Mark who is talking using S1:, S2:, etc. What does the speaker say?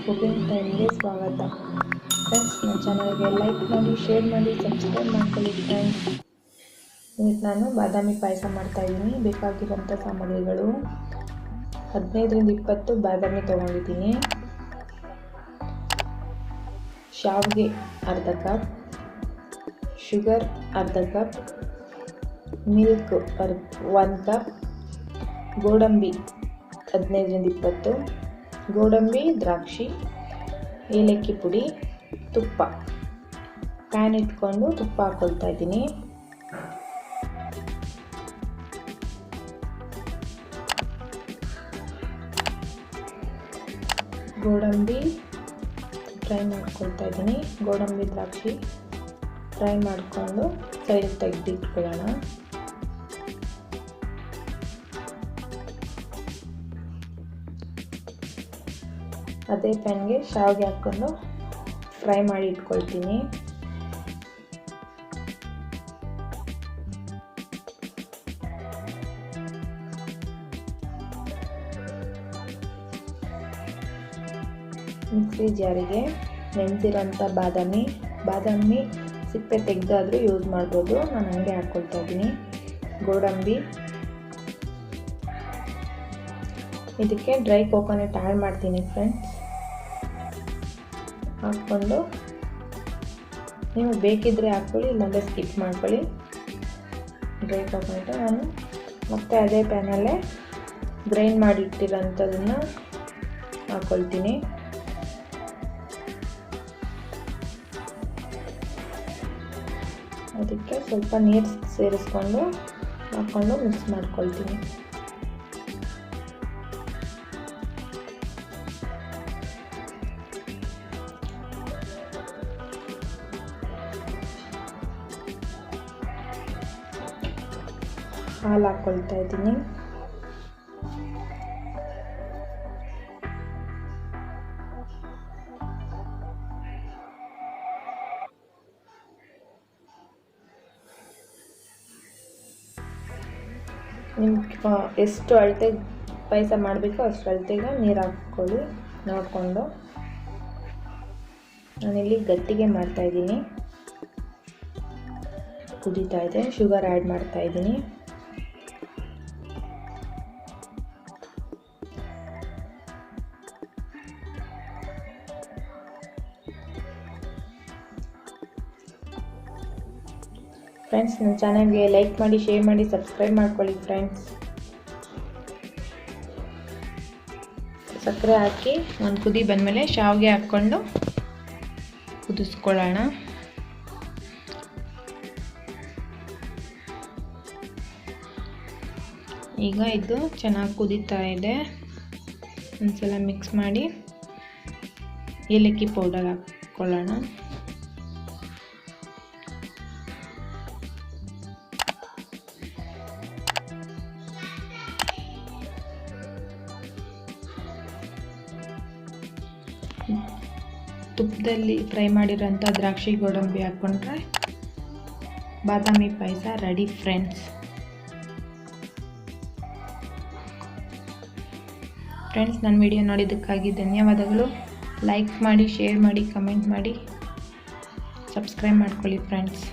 S1: Cooking ಟೈಮ್ಗೆ ಸ್ವಾಗತ friends. ನನ್ನ ಚಾನಲ್ಗೆ ಲೈಕ್ ಮಾಡಿ, ಶೇರ್ ಮಾಡಿ, ಸಬ್ಸ್ಕ್ರೈಬ್ ಮಾಡ್ಕೊಳ್ಳಿ ಫ್ರೆಂಡ್ಸ್. ಇವತ್ತು ನಾನು ಬಾದಾಮಿ ಪಾಯಸ ಮಾಡ್ತಾಯಿದ್ದೀನಿ. ಬೇಕಾಗಿರೋಂಥ ಸಾಮಗ್ರಿಗಳು 15-20 ಬಾದಾಮಿ ತೊಗೊಂಡಿದ್ದೀನಿ. ಶಾವಿಗೆ ಅರ್ಧ ಕಪ್, ಶುಗರ್ ಅರ್ಧ ಕಪ್, ಮಿಲ್ಕ್ 1 ಕಪ್, ಗೋಡಂಬಿ 15-20, ಗೋಡಂಬಿ, ದ್ರಾಕ್ಷಿ, ಏಲಕ್ಕಿ ಪುಡಿ, ತುಪ್ಪ. ಪ್ಯಾನ್ ಇಟ್ಕೊಂಡು ತುಪ್ಪ ಹಾಕ್ಕೊಳ್ತಾ ಇದ್ದೀನಿ. ಗೋಡಂಬಿ ಫ್ರೈ ಮಾಡ್ಕೊಳ್ತಾ ಇದ್ದೀನಿ. ಗೋಡಂಬಿ, ದ್ರಾಕ್ಷಿ ಫ್ರೈ ಮಾಡಿಕೊಂಡು ಸೈಡಿಗೆ ತೆಗೆದಿಟ್ಕೊಳ್ಳೋಣ. ಅದೇ ಪ್ಯಾನ್ಗೆ ಶಾವಿಗೆ ಹಾಕ್ಕೊಂಡು ಫ್ರೈ ಮಾಡಿ ಇಟ್ಕೊಳ್ತೀನಿ. ಮಿಕ್ಸಿ ಜಾರಿಗೆ ನೆನೆಸಿರೋಂಥ ಬಾದಾಮಿ ಸಿಪ್ಪೆ ತೆಗೆದಾದರೂ ಯೂಸ್ ಮಾಡ್ಬೋದು. ನಾನು ಹಂಗೆ ಹಾಕ್ಕೊಳ್ತಾ ಇದ್ದೀನಿ. ಗೋಡಂಬಿ, ಇದಕ್ಕೆ ಡ್ರೈ ಕೋಕೋನಟ್ ಆ್ಯಡ್ ಮಾಡ್ತೀನಿ ಫ್ರೆಂಡ್ಸ್. ಹಾಕ್ಕೊಂಡು ನೀವು ಬೇಕಿದ್ದರೆ ಹಾಕ್ಕೊಳ್ಳಿ, ಇಲ್ಲಾಂದರೆ ಸ್ಕಿಪ್ ಮಾಡ್ಕೊಳ್ಳಿ. ಡ್ರೈ ಕೋಕೋನಟ್ ನಾನು ಮತ್ತೆ ಅದೇ ಪ್ಯಾನಲ್ಲೇ ಗ್ರೈಂಡ್ ಮಾಡಿಟ್ಟಿರೋಂಥದನ್ನು ಹಾಕ್ಕೊಳ್ತೀನಿ. ಅದಕ್ಕೆ ಸ್ವಲ್ಪ ನೀರು ಸೇರಿಸ್ಕೊಂಡು ಹಾಕ್ಕೊಂಡು ಮಿಕ್ಸ್ ಮಾಡ್ಕೊಳ್ತೀನಿ. ಹಾಲು ಹಾಕ್ಕೊಳ್ತಾ ಇದ್ದೀನಿ. ನಿಮ್ಗೆ ಎಷ್ಟು ಅಳತೆಗೆ ಪಾಯಸ ಮಾಡಬೇಕು ಅಷ್ಟು ಅಳತೆಗೆ ನೀರು ಹಾಕ್ಕೊಳ್ಳಿ ನೋಡಿಕೊಂಡು. ನಾನಿಲ್ಲಿ ಗಟ್ಟಿಗೆ ಮಾಡ್ತಾಯಿದ್ದೀನಿ. ಕುದೀತಾ ಇದೆ. ಶುಗರ್ ಆ್ಯಡ್ ಮಾಡ್ತಾಯಿದ್ದೀನಿ. ಫ್ರೆಂಡ್ಸ್, ನನ್ನ ಚಾನಲ್ಗೆ ಲೈಕ್ ಮಾಡಿ, ಶೇರ್ ಮಾಡಿ, ಸಬ್ಸ್ಕ್ರೈಬ್ ಮಾಡ್ಕೊಳ್ಳಿ ಫ್ರೆಂಡ್ಸ್. ಸಕ್ಕರೆ ಹಾಕಿ ಒಂದು ಕುದಿ ಬಂದಮೇಲೆ ಶಾವಿಗೆ ಹಾಕ್ಕೊಂಡು ಕುದಿಸ್ಕೊಳ್ಳೋಣ. ಈಗ ಇದು ಚೆನ್ನಾಗಿ ಕುದೀತಾ ಇದೆ. ಒಂದ್ಸಲ ಮಿಕ್ಸ್ ಮಾಡಿ ಏಲಕ್ಕಿ ಪೌಡರ್ ಹಾಕ್ಕೊಳ್ಳೋಣ. ತುಪ್ಪದಲ್ಲಿ ಫ್ರೈ ಮಾಡಿರೋಂಥ ದ್ರಾಕ್ಷಿ, ಗೋಡಂಬಿ ಹಾಕ್ಕೊಂಡ್ರೆ ಬಾದಾಮಿ ಪಾಯಸ ರೆಡಿ ಫ್ರೆಂಡ್ಸ್. ನನ್ನ ವಿಡಿಯೋ ನೋಡಿದ್ದಕ್ಕಾಗಿ ಧನ್ಯವಾದಗಳು. ಲೈಕ್ ಮಾಡಿ, ಶೇರ್ ಮಾಡಿ, ಕಮೆಂಟ್ ಮಾಡಿ, ಸಬ್ಸ್ಕ್ರೈಬ್ ಮಾಡ್ಕೊಳ್ಳಿ ಫ್ರೆಂಡ್ಸ್.